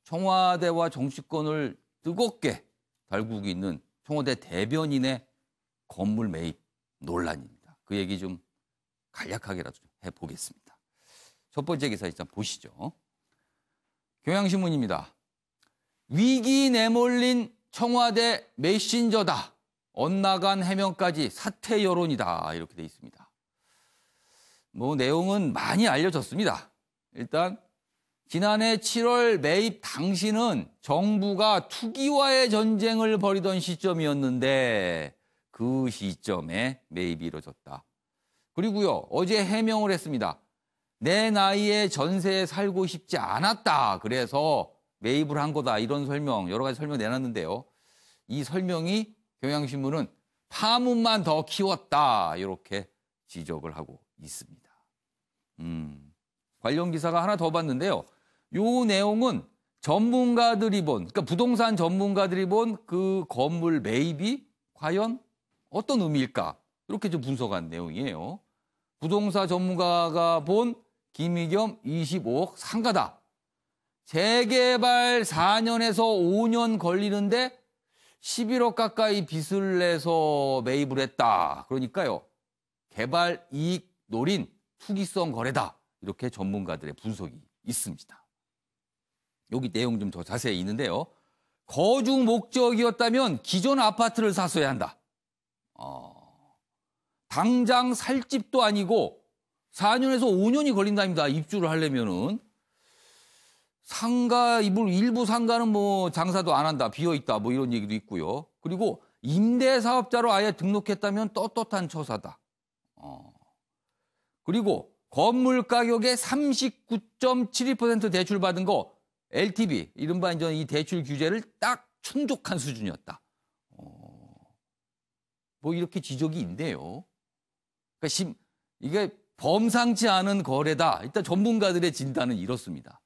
청와대와 정치권을 뜨겁게 달구고 있는 청와대 대변인의 건물 매입 논란입니다. 그 얘기 좀 간략하게라도 좀 해보겠습니다. 첫 번째 기사 일단 보시죠. 경향신문입니다. 위기 내몰린 청와대 메신저다. 엇나간 해명까지 사퇴 여론이다. 이렇게 돼 있습니다. 내용은 많이 알려졌습니다. 일단 지난해 7월 매입 당시는 정부가 투기와의 전쟁을 벌이던 시점이었는데 그 시점에 매입이 이루어졌다. 그리고요, 어제 해명을 했습니다. 내 나이에 전세에 살고 싶지 않았다. 그래서 매입을 한 거다. 이런 설명, 여러 가지 설명 내놨는데요. 이 설명이 경향신문은 파문만 더 키웠다. 이렇게 지적을 하고 있습니다. 관련 기사가 하나 더 봤는데요. 요 내용은 전문가들이 그러니까 부동산 전문가들이 본 그 건물 매입이 과연 어떤 의미일까? 이렇게 좀 분석한 내용이에요. 부동산 전문가가 본 김의겸 25억 상가다. 재개발 4년에서 5년 걸리는데 11억 가까이 빚을 내서 매입을 했다. 그러니까요. 개발 이익 노린 투기성 거래다. 이렇게 전문가들의 분석이 있습니다. 여기 내용 좀 더 자세히 있는데요. 거주 목적이었다면 기존 아파트를 샀어야 한다. 당장 살 집도 아니고 4년에서 5년이 걸린답니다. 입주를 하려면은. 상가, 일부 상가는 장사도 안 한다. 비어있다. 이런 얘기도 있고요. 그리고 임대사업자로 아예 등록했다면 떳떳한 처사다. 그리고 건물 가격의 39.72% 대출받은 거 LTV, 이른바 이제 이 대출 규제를 딱 충족한 수준이었다. 이렇게 지적이 있네요. 그러니까 이게 범상치 않은 거래다. 일단 전문가들의 진단은 이렇습니다.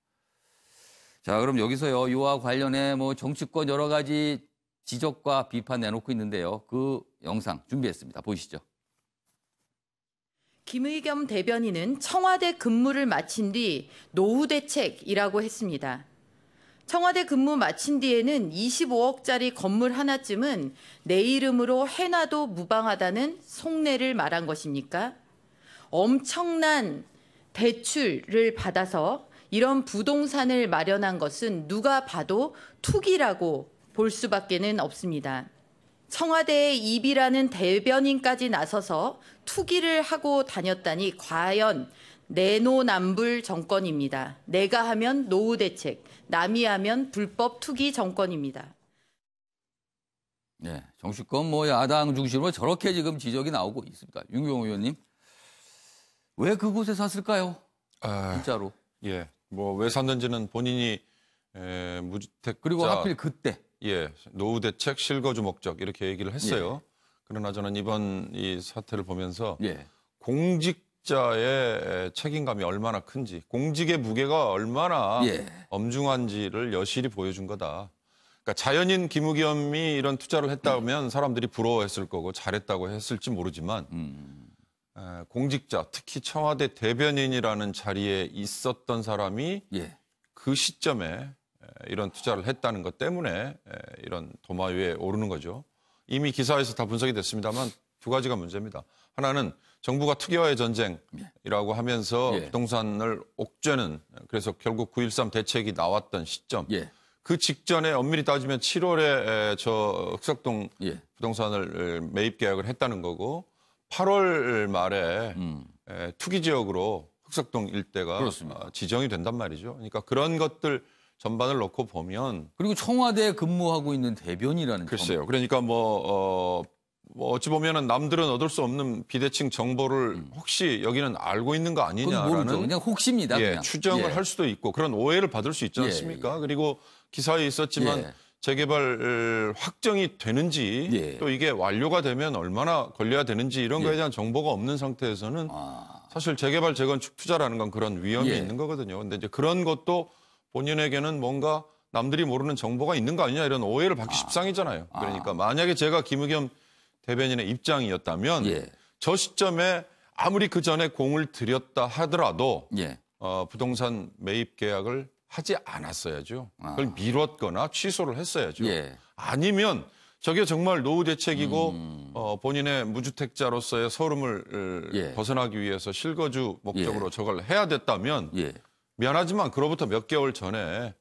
자, 그럼 여기서요, 이와 관련해 정치권 여러 가지 지적과 비판 내놓고 있는데요. 그 영상 준비했습니다. 보시죠. 김의겸 대변인은 청와대 근무를 마친 뒤 노후 대책이라고 했습니다. 청와대 근무 마친 뒤에는 25억짜리 건물 하나쯤은 내 이름으로 해놔도 무방하다는 속내를 말한 것입니까? 엄청난 대출을 받아서 이런 부동산을 마련한 것은 누가 봐도 투기라고 볼 수밖에는 없습니다. 청와대의 입이라는 대변인까지 나서서 투기를 하고 다녔다니 과연 내노남불 정권입니다. 내가 하면 노후 대책, 남이 하면 불법 투기 정권입니다. 네, 정치권 야당 중심으로 저렇게 지금 지적이 나오고 있습니다. 윤경호 의원님, 왜 그곳에 샀을까요? 진짜로. 예, 왜 샀는지는 본인이 무주택자 그리고 하필 그때. 예, 노후 대책 실거주 목적 이렇게 얘기를 했어요. 예. 그러나 저는 이번 이 사태를 보면서 공직자의 책임감이 얼마나 큰지, 공직의 무게가 얼마나 엄중한지를 여실히 보여준 거다. 그러니까 자연인 김의겸이 이런 투자를 했다면 사람들이 부러워했을 거고 잘했다고 했을지 모르지만 공직자, 특히 청와대 대변인이라는 자리에 있었던 사람이 그 시점에 이런 투자를 했다는 것 때문에 이런 도마 위에 오르는 거죠. 이미 기사에서 다 분석이 됐습니다만 두 가지가 문제입니다. 하나는 정부가 투기와의 전쟁이라고 하면서 부동산을 옥죄는, 그래서 결국 9.13 대책이 나왔던 시점. 그 직전에 엄밀히 따지면 7월에 저 흑석동 부동산을 매입 계약을 했다는 거고 8월 말에 투기 지역으로 흑석동 일대가 지정이 된단 말이죠. 그러니까 그런 것들 전반을 놓고 보면, 그리고 청와대에 근무하고 있는 대변이라는 글쎄요. 그러니까 어찌 보면은 남들은 얻을 수 없는 비대칭 정보를 혹시 여기는 알고 있는 거 아니냐라는 그냥 혹시입니다. 그냥. 추정을 할 수도 있고 그런 오해를 받을 수 있지 않습니까? 그리고 기사에 있었지만 재개발 확정이 되는지 또 이게 완료가 되면 얼마나 걸려야 되는지 이런 거에 대한 정보가 없는 상태에서는 사실 재개발 재건축 투자라는 건 그런 위험이 있는 거거든요. 근데 이제 그런 것도 본인에게는 뭔가 남들이 모르는 정보가 있는 거 아니냐 이런 오해를 받기 십상이잖아요. 그러니까 만약에 제가 김의겸 대변인의 입장이었다면 저 시점에 아무리 그 전에 공을 들였다 하더라도 부동산 매입 계약을 하지 않았어야죠. 아. 그걸 미뤘거나 취소를 했어야죠. 예. 아니면 저게 정말 노후 대책이고 본인의 무주택자로서의 서름을 예. 벗어나기 위해서 실거주 목적으로 예. 저걸 해야 됐다면 예. 미안하지만 그로부터 몇 개월 전에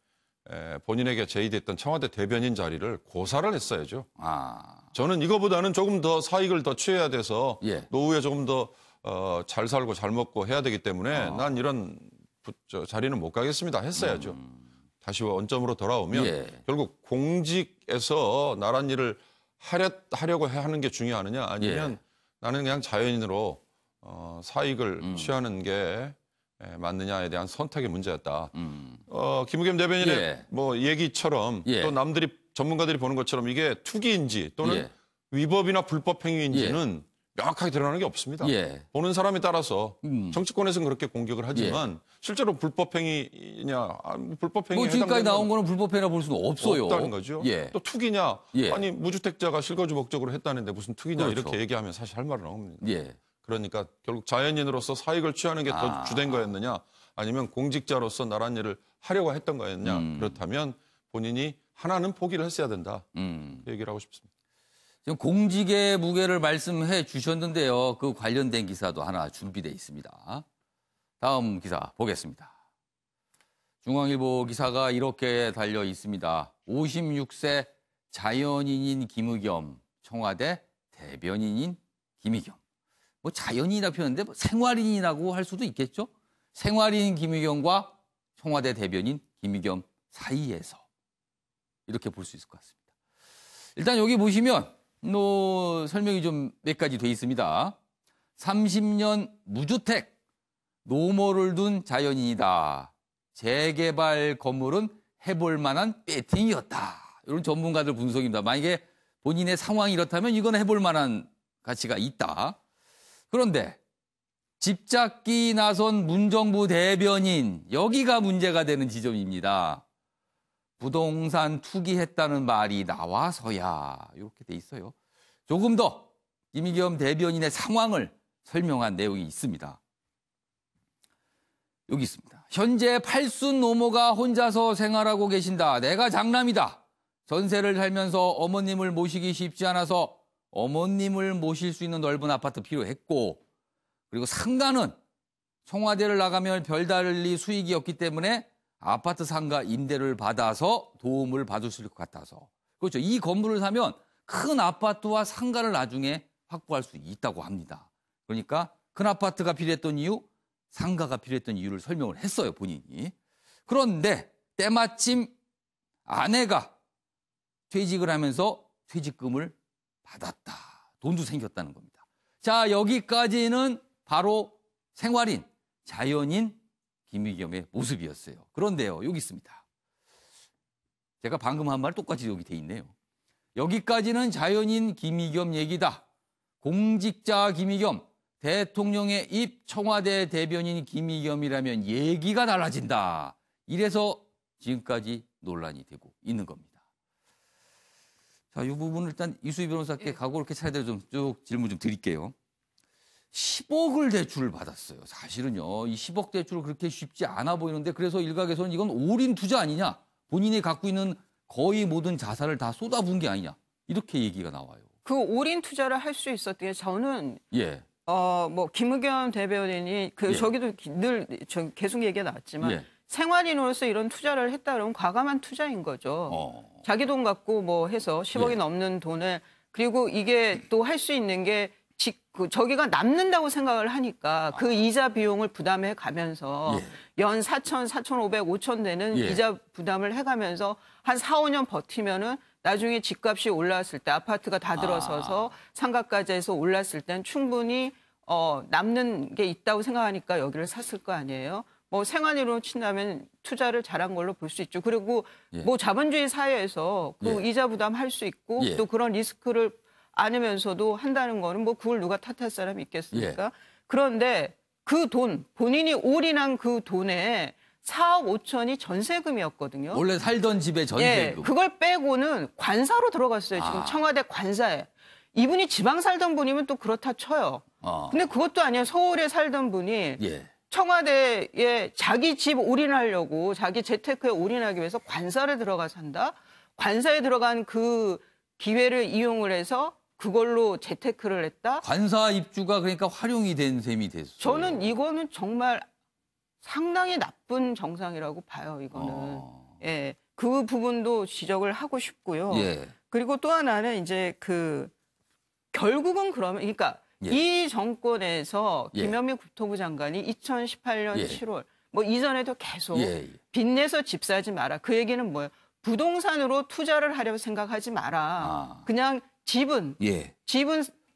본인에게 제의됐던 청와대 대변인 자리를 고사를 했어야죠. 아. 저는 이거보다는 조금 더 사익을 더 취해야 돼서 예. 노후에 조금 더 잘 살고 잘 먹고 해야 되기 때문에 난 이런 자리는 못 가겠습니다 했어야죠. 다시 원점으로 돌아오면 예. 결국 공직에서 나란 일을 하려고 하는 게 중요하느냐 아니면 예. 나는 그냥 자연인으로 사익을 취하는 게 맞느냐에 대한 선택의 문제였다. 김우겸 대변인의 예. 뭐 얘기처럼 예. 또 남들이 전문가들이 보는 것처럼 이게 투기인지 또는 예. 위법이나 불법 행위인지는 명확하게 드러나는 게 없습니다. 예. 보는 사람에 따라서 정치권에서는 그렇게 공격을 하지만 실제로 불법 행위냐 불법 행위에 뭐 지금까지 해당되는 나온 거는 불법행위라 볼 수는 없어요. 없다는 거죠. 예. 또 투기냐? 예. 아니 무주택자가 실거주 목적으로 했다는데 무슨 투기냐 그렇죠. 이렇게 얘기하면 사실 할 말은 없습니다. 예. 그러니까 결국 자연인으로서 사익을 취하는 게 더 주된 거였느냐 아니면 공직자로서 나란 일을 하려고 했던 거였냐 그렇다면 본인이 하나는 포기를 했어야 된다. 그 얘기를 하고 싶습니다. 지금 공직의 무게를 말씀해 주셨는데요. 그 관련된 기사도 하나 준비되어 있습니다. 다음 기사 보겠습니다. 중앙일보 기사가 이렇게 달려 있습니다. 56세 자연인인 김의겸, 청와대 대변인인 김의겸. 뭐 자연인이라고 표현하는데 뭐 생활인이라고 할 수도 있겠죠. 생활인 김의겸과 청와대 대변인 김의겸 사이에서 이렇게 볼 수 있을 것 같습니다. 일단 여기 보시면 설명이 좀 몇 가지 돼 있습니다. 30년 무주택, 노모를 둔 자연인이다. 재개발 건물은 해볼 만한 배팅이었다. 이런 전문가들 분석입니다. 만약에 본인의 상황이 이렇다면 이건 해볼 만한 가치가 있다. 그런데 집 잡기 나선 문정부 대변인, 여기가 문제가 되는 지점입니다. 부동산 투기했다는 말이 나와서야 이렇게 돼 있어요. 조금 더 김의겸 대변인의 상황을 설명한 내용이 있습니다. 여기 있습니다. 현재 팔순 노모가 혼자서 생활하고 계신다. 내가 장남이다. 전세를 살면서 어머님을 모시기 쉽지 않아서 어머님을 모실 수 있는 넓은 아파트 필요했고, 그리고 상가는 청와대를 나가면 별달리 수익이 없기 때문에 아파트 상가 임대를 받아서 도움을 받을 수 있을 것 같아서. 그렇죠. 이 건물을 사면 큰 아파트와 상가를 나중에 확보할 수 있다고 합니다. 그러니까 큰 아파트가 필요했던 이유, 상가가 필요했던 이유를 설명을 했어요, 본인이. 그런데 때마침 아내가 퇴직을 하면서 퇴직금을 받았다. 돈도 생겼다는 겁니다. 자, 여기까지는 바로 생활인, 자연인 김의겸의 모습이었어요. 그런데요, 여기 있습니다. 제가 방금 한 말 똑같이 여기 돼 있네요. 여기까지는 자연인 김의겸 얘기다. 공직자 김의겸, 대통령의 입 청와대 대변인 김의겸이라면 얘기가 달라진다. 이래서 지금까지 논란이 되고 있는 겁니다. 자, 이 부분을 일단 이수희 변호사께 각오 이렇게 차례대로 좀 쭉 질문 좀 드릴게요. 10억을 대출을 받았어요. 사실은요, 이 10억 대출을 그렇게 쉽지 않아 보이는데 그래서 일각에서는 이건 올인 투자 아니냐. 본인이 갖고 있는 거의 모든 자산을 다 쏟아부은 게 아니냐. 이렇게 얘기가 나와요. 그 올인 투자를 할 수 있었던 게 저는 예. 뭐 김의겸 대변인이 예. 저기도 늘 계속 얘기가 나왔지만 예. 생활인으로서 이런 투자를 했다 그러면 과감한 투자인 거죠. 자기 돈 갖고 뭐 해서 10억이 예. 넘는 돈을 그리고 이게 또 할 수 있는 게 저기가 남는다고 생각을 하니까 그 이자 비용을 부담해 가면서 예. 연 4천, 4,500, 5천 되는 예. 이자 부담을 해가면서 한 4, 5년 버티면은 나중에 집값이 올랐을 때 아파트가 다 들어서서 상가까지 해서 올랐을 땐 충분히 남는 게 있다고 생각하니까 여기를 샀을 거 아니에요. 뭐 생활인으로 친다면 투자를 잘한 걸로 볼 수 있죠. 그리고 예. 뭐 자본주의 사회에서 그 예. 이자 부담할 수 있고 예. 또 그런 리스크를 안으면서도 한다는 거는 뭐 그걸 누가 탓할 사람이 있겠습니까? 예. 그런데 그 돈, 본인이 올인한 그 돈에 4억 5천이 전세금이었거든요. 원래 살던 집의 전세금. 예, 그걸 빼고는 관사로 들어갔어요. 지금 청와대 관사에. 이분이 지방 살던 분이면 또 그렇다 쳐요. 근데 그것도 아니에요. 서울에 살던 분이 예. 청와대에 자기 집 올인하려고 자기 재테크에 올인하기 위해서 관사를 들어가서 한다. 관사에 들어간 그 기회를 이용을 해서 그걸로 재테크를 했다. 관사 입주가 그러니까 활용이 된 셈이 됐어요. 저는 이거는 정말 상당히 나쁜 정상이라고 봐요. 이거는. 예, 그 부분도 지적을 하고 싶고요. 예. 그리고 또 하나는 이제 그 결국은 그러면 그러니까 예. 이 정권에서 예. 김현미 국토부 장관이 2018년 예. 7월 뭐 이전에도 계속 예. 빚내서 집 사지 마라. 그 얘기는 뭐예요? 부동산으로 투자를 하려고 생각하지 마라. 그냥 집은 예.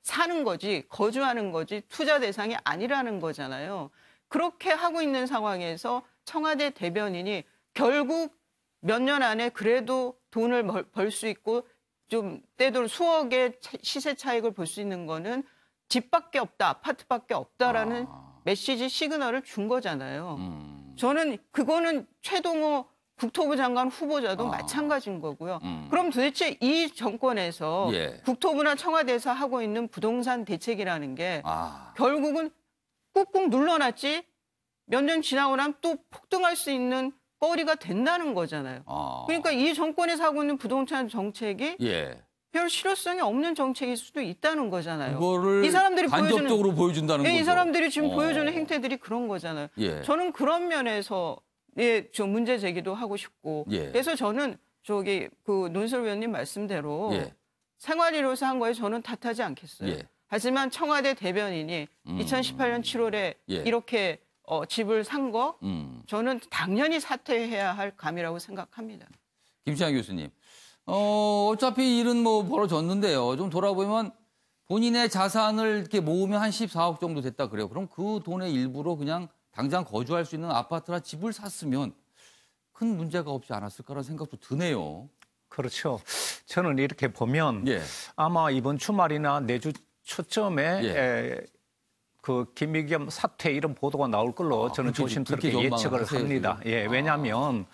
사는 거지 거주하는 거지 투자 대상이 아니라는 거잖아요. 그렇게 하고 있는 상황에서 청와대 대변인이 결국 몇 년 안에 그래도 돈을 벌 수 있고 좀 때도 수억의 시세 차익을 볼 수 있는 거는 집밖에 없다, 아파트밖에 없다라는 메시지 시그널을 준 거잖아요. 저는 그거는 최동호 국토부 장관 후보자도 마찬가지인 거고요. 그럼 도대체 이 정권에서 예. 국토부나 청와대에서 하고 있는 부동산 대책이라는 게 결국은 꾹꾹 눌러놨지 몇 년 지나고 나면 또 폭등할 수 있는 거리가 된다는 거잖아요. 그러니까 이 정권에서 하고 있는 부동산 정책이 예. 별 실효성이 없는 정책일 수도 있다는 거잖아요. 그거를 이 사람들이 간접적으로 보여준다는 거죠. 이 사람들이 지금 보여주는 행태들이 그런 거잖아요. 예. 저는 그런 면에서 저 문제 제기도 하고 싶고 예. 그래서 저는 그 논설위원님 말씀대로 예. 생활이로서 한 거에 저는 탓하지 않겠어요. 예. 하지만 청와대 대변인이 2018년 7월에 예. 이렇게 집을 산 거 저는 당연히 사퇴해야 할 감이라고 생각합니다. 김치환 교수님. 어차피 일은 뭐 벌어졌는데요. 좀 돌아보면 본인의 자산을 이렇게 모으면 한 14억 정도 됐다 그래요. 그럼 그 돈의 일부로 그냥 당장 거주할 수 있는 아파트나 집을 샀으면 큰 문제가 없지 않았을까라는 생각도 드네요. 그렇죠. 저는 이렇게 보면 예. 아마 이번 주말이나 내주 초점에 예. 그 김의겸 사퇴 이런 보도가 나올 걸로 저는 조심스럽게 예측을 합니다. 예, 왜냐하면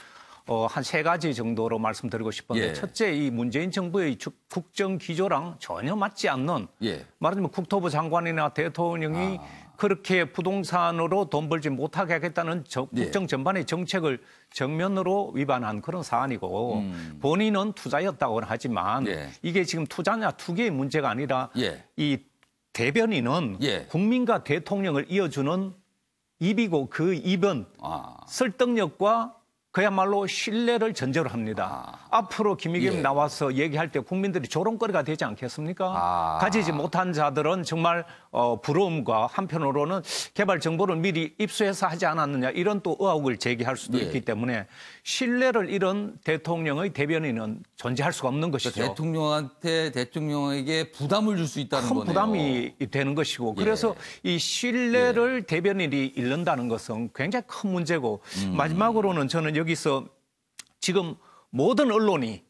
한 세 가지 정도로 말씀드리고 싶은데 예. 첫째, 이 문재인 정부의 국정 기조랑 전혀 맞지 않는 예. 말하자면 국토부 장관이나 대통령이 그렇게 부동산으로 돈 벌지 못하게 하겠다는 국정 전반의 정책을 정면으로 위반한 그런 사안이고 본인은 투자였다고 하지만 이게 지금 투자냐 투기의 문제가 아니라 이 대변인은 국민과 대통령을 이어주는 입이고 그 입은 설득력과 그야말로 신뢰를 전제로 합니다. 앞으로 김의겸 나와서 얘기할 때 국민들이 조롱거리가 되지 않겠습니까? 가지지 못한 자들은 정말 부러움과 한편으로는 개발 정보를 미리 입수해서 하지 않았느냐 이런 또 의혹을 제기할 수도 있기 때문에 신뢰를 잃은 대통령의 대변인은 존재할 수가 없는 것이죠. 그러니까 대통령에게 부담을 줄 수 있다는 거네요. 큰 부담이 되는 것이고 그래서 이 신뢰를 대변인이 잃는다는 것은 굉장히 큰 문제고 마지막으로는 저는 여기서 지금 모든 언론이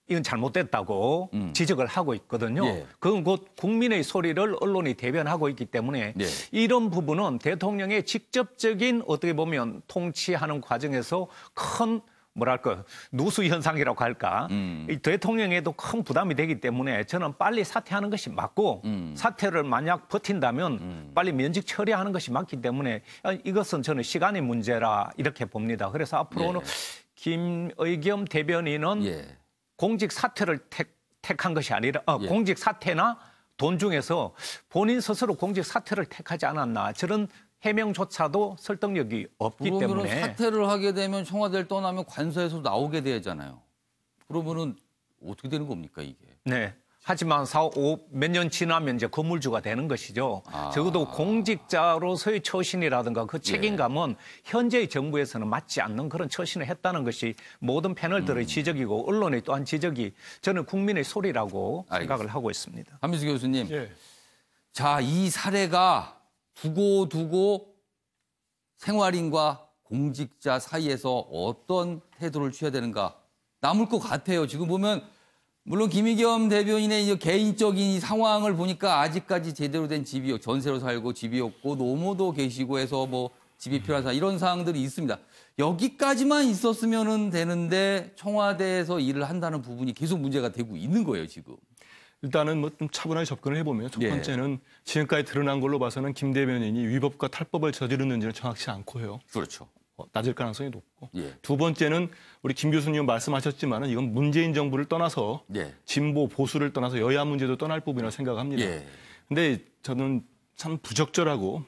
이건 잘못됐다고 지적을 하고 있거든요. 그건 곧 국민의 소리를 언론이 대변하고 있기 때문에 이런 부분은 대통령의 직접적인 어떻게 보면 통치하는 과정에서 큰 뭐랄까 누수 현상이라고 할까 이 대통령에도 큰 부담이 되기 때문에 저는 빨리 사퇴하는 것이 맞고 사퇴를 만약 버틴다면 빨리 면직 처리하는 것이 맞기 때문에 이것은 저는 시간의 문제라 이렇게 봅니다. 그래서 앞으로는 김의겸 대변인은 공직 사퇴를 택한 것이 아니라 공직 사퇴나 돈 중에서 본인 스스로 공직 사퇴를 택하지 않았나 저런 해명조차도 설득력이 없기 그러면은 때문에 사퇴를 하게 되면 청와대를 떠나면 관서에서 나오게 되잖아요. 그러면은 어떻게 되는 겁니까 이게? 네. 하지만 몇 년 지나면 이제 건물주가 되는 것이죠. 적어도 공직자로서의 처신이라든가 그 책임감은 현재의 정부에서는 맞지 않는 그런 처신을 했다는 것이 모든 패널들의 지적이고 언론의 또한 지적이 저는 국민의 소리라고 생각을 하고 있습니다. 한민수 교수님. 자, 이 사례가 두고 생활인과 공직자 사이에서 어떤 태도를 취해야 되는가 남을 것 같아요. 지금 보면 물론 김의겸 대변인의 이 개인적인 이 상황을 보니까 아직까지 제대로 된 집이 전세로 살고 집이 없고 노모도 계시고 해서 뭐 집이 필요한 사람 이런 사항들이 있습니다. 여기까지만 있었으면 되는데 청와대에서 일을 한다는 부분이 계속 문제가 되고 있는 거예요, 지금. 일단은 뭐 좀 차분하게 접근을 해보면 첫 예. 번째는 지금까지 드러난 걸로 봐서는 김 대변인이 위법과 탈법을 저지르는지는 정확치 않고요. 그렇죠. 낮을 가능성이 높고. 예. 두 번째는 우리 김 교수님 말씀하셨지만은 이건 문재인 정부를 떠나서 예. 진보 보수를 떠나서 여야 문제도 떠날 부분이라고 생각합니다. 예. 근데 저는 참 부적절하고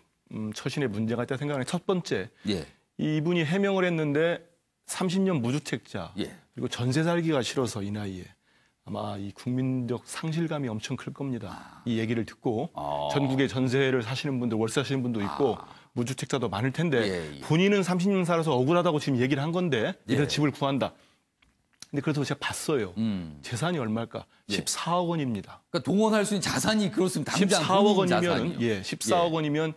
처신에 문제가 있다 생각하는 첫 번째 예. 이분이 해명을 했는데 30년 무주택자 예. 그리고 전세 살기가 싫어서 이 나이에 아마 이 국민적 상실감이 엄청 클 겁니다. 이 얘기를 듣고 전국에 전세를 사시는 분들, 월세 사시는 분도 있고 무주택자도 많을 텐데 예. 본인은 30년 살아서 억울하다고 지금 얘기를 한 건데 이래서 집을 구한다. 근데 그래서 제가 봤어요. 재산이 얼마일까? 예. 14억 원입니다. 그러니까 동원할 수 있는 자산이 그렇으면 당장 14억 본인 원이면 자산이요. 예, 14억 원이면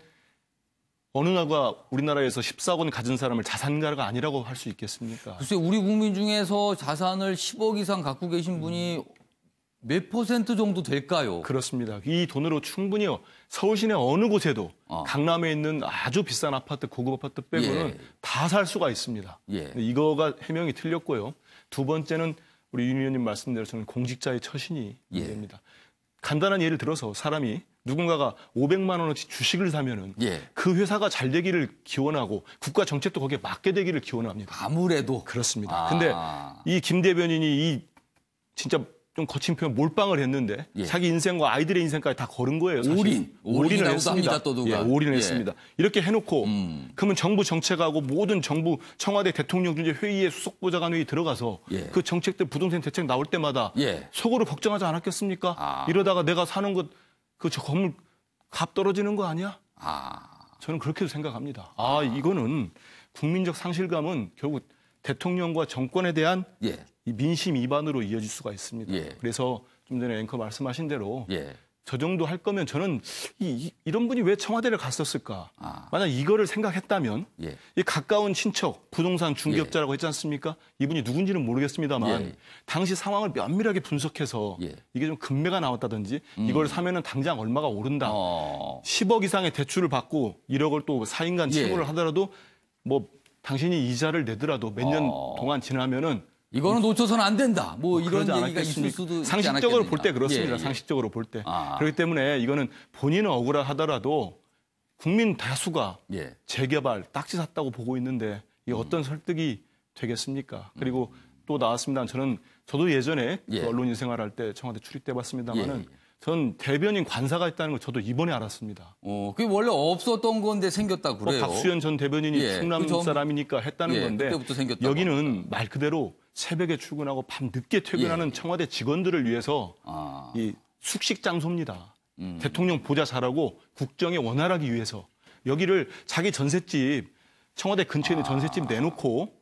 어느 나라가 우리나라에서 14억 원 가진 사람을 자산가가 아니라고 할 수 있겠습니까? 글쎄 우리 국민 중에서 자산을 10억 이상 갖고 계신 분이 몇 % 정도 될까요? 그렇습니다. 이 돈으로 충분히요. 서울 시내 어느 곳에도 강남에 있는 아주 비싼 아파트, 고급 아파트 빼고는 예. 다 살 수가 있습니다. 예. 이거가 해명이 틀렸고요. 두 번째는 우리 윤 의원님 말씀대로 저는 공직자의 처신이 예. 문제입니다. 간단한 예를 들어서 사람이 누군가가 500만 원어치 주식을 사면은 예. 그 회사가 잘 되기를 기원하고 국가 정책도 거기에 맞게 되기를 기원합니다. 아무래도 그렇습니다. 근데 이 김 대변인이 이 진짜 좀 거친 표현 몰빵을 했는데 예. 자기 인생과 아이들의 인생까지 다 걸은 거예요. 사실. 올인을 올인을 합니다. 했습니다. 또 누가. 예, 올인을 예. 했습니다. 이렇게 해놓고 그러면 정부 정책하고 모든 정부 청와대 대통령 중재 회의에 수석보좌관 회의 들어가서 예. 그 정책들 부동산 대책 나올 때마다 예. 속으로 걱정하지 않았겠습니까? 이러다가 내가 사는 것 그 저 건물 값 떨어지는 거 아니야? 저는 그렇게 생각합니다. 이거는 국민적 상실감은 결국 대통령과 정권에 대한 예. 이 민심 위반으로 이어질 수가 있습니다. 예. 그래서 좀 전에 앵커 말씀하신 대로 예. 저 정도 할 거면 저는 이런 분이 왜 청와대를 갔었을까? 만약 이거를 생각했다면 예. 이 가까운 친척, 부동산 중개업자라고 했지 않습니까? 이분이 누군지는 모르겠습니다만 예. 당시 상황을 면밀하게 분석해서 예. 이게 좀 금매가 나왔다든지 이걸 사면은 당장 얼마가 오른다. 10억 이상의 대출을 받고 1억을 또 4인간 채무를 예. 하더라도 뭐 당신이 이자를 내더라도 몇 년 동안 지나면은 이거는 놓쳐서는 안 된다. 뭐 이런 그러지 얘기가 있을 않았겠습니까? 수도 있지 상식적으로 볼 때 않았겠느냐. 그렇습니다. 예, 예. 상식적으로 볼 때. 그렇기 때문에 이거는 본인은 억울하더라도 국민 다수가 예. 재개발 딱지 샀다고 보고 있는데 이게 어떤 설득이 되겠습니까? 그리고 또 나왔습니다. 저도 예전에 예. 그 언론인 생활할 때 청와대 출입돼 봤습니다만은 예. 전 대변인 관사가 있다는 걸 저도 이번에 알았습니다. 그게 원래 없었던 건데 생겼다 그래요. 박수현 전 대변인이 예. 충남 그 전- 사람이니까 했다는 예, 건데 그때부터 생겼다고 여기는 말 그대로 새벽에 출근하고 밤 늦게 퇴근하는 예. 청와대 직원들을 위해서 이 숙식 장소입니다. 대통령 보좌 잘하고 국정에 원활하기 위해서 여기를 자기 전셋집 청와대 근처에 있는 전셋집 내놓고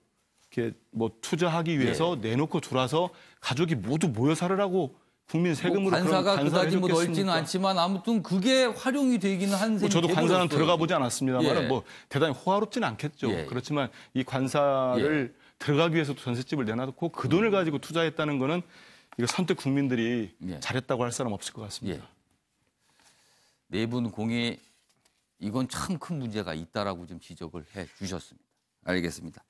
이렇게 뭐 투자하기 위해서 내놓고 들어와서 가족이 모두 모여 살으라고 국민 세금으로 그런 관사가 관사를 그다지 뭐 넓지는 해줬겠습니까? 않지만 아무튼 그게 활용이 되기는 한 셈이 저도 관사는 돼버렸어요. 들어가 보지 않았습니다만 예. 뭐 대단히 호화롭지는 않겠죠. 예. 그렇지만 이 관사를 들어가기 위해서 전셋집을 내놔놓고 그 돈을 가지고 투자했다는 거는 이거 선뜻 국민들이 예. 잘했다고 할 사람 없을 것 같습니다. 네 분 공이 이건 참 큰 문제가 있다라고 좀 지적을 해 주셨습니다. 알겠습니다.